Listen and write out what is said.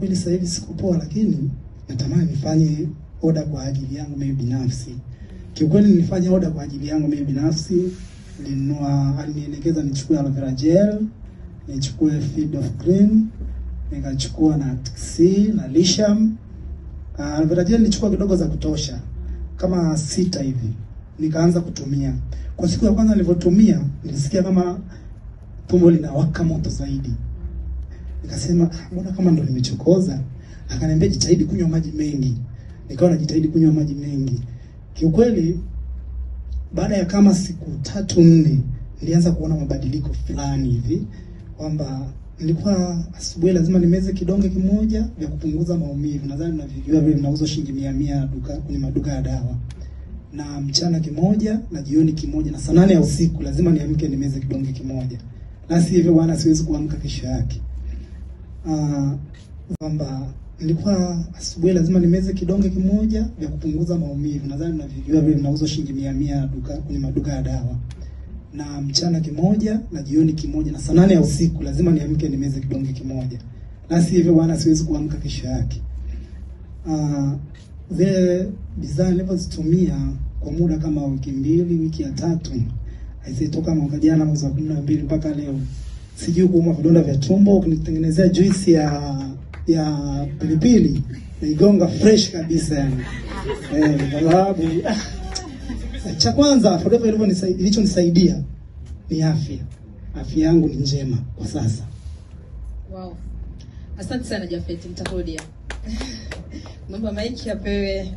Kiukweli sasa hivi siko poa, lakini natamani nifanye order kwa ajili yangu mimi binafsi. Kiukweli nilifanya order kwa ajili yangu mimi binafsi. Alinielekeza nichukue aloe vera gel, nichukue feed of green, nikachukua na Tixi na Lisham. Aloe vera gel nilichukua kidogo za kutosha, kama 6 hivi. Nikaanza kutumia. Kwa siku ya kwanza nilivyotumia, nilisikia kama tumbo linawaka moto zaidi. Nikasema, mbona kama ndo nimechokoza? Akaniambia jitahidi kunywa maji mengi. Nikawa najitahidi kunywa maji mengi. Kiukweli baada ya kama siku 3-4 nilianza kuona mabadiliko fulani hivi, kwamba nilikuwa asubuhi lazima nimeze kidonge kimoja vya kupunguza maumivu. Nadhani mnavijua vile vinauzwa shilingi 100 kwenye maduka ya dawa. Na mchana kimoja na jioni kimoja, na saa 8 ya usiku lazima niamke nimeze kidonge kimoja. Na si hivyo bwana, siwezi kuamka kesho yake. Kwamba nilikuwa asubuhi lazima nimeze kidonge kimoja vya kupunguza maumivu. Nadhani mnavijua vile vinauzwa shilingi 100 kwenye maduka ya dawa. Na mchana kimoja na jioni kimoja, na saa 8 ya usiku lazima niamke nimeze kidonge kimoja. Na si hivyo bwana, siwezi kuamka kesho yake. Zile bidhaa nilizozitumia kwa muda kama wiki 2, wiki ya 3, toka mwaka jana mwezi wa 12 mpaka leo, sijui kuuma vidonda vya tumbo. Kunitengenezea juice ya pilipili, naigonga fresh kabisa yani. Kwa sababu cha kwanza forever ilichonisaidia ni afya. Afya yangu ni njema kwa sasa. Wow. Asante sana Japhet, nitakurudia. Mambo maiki apewe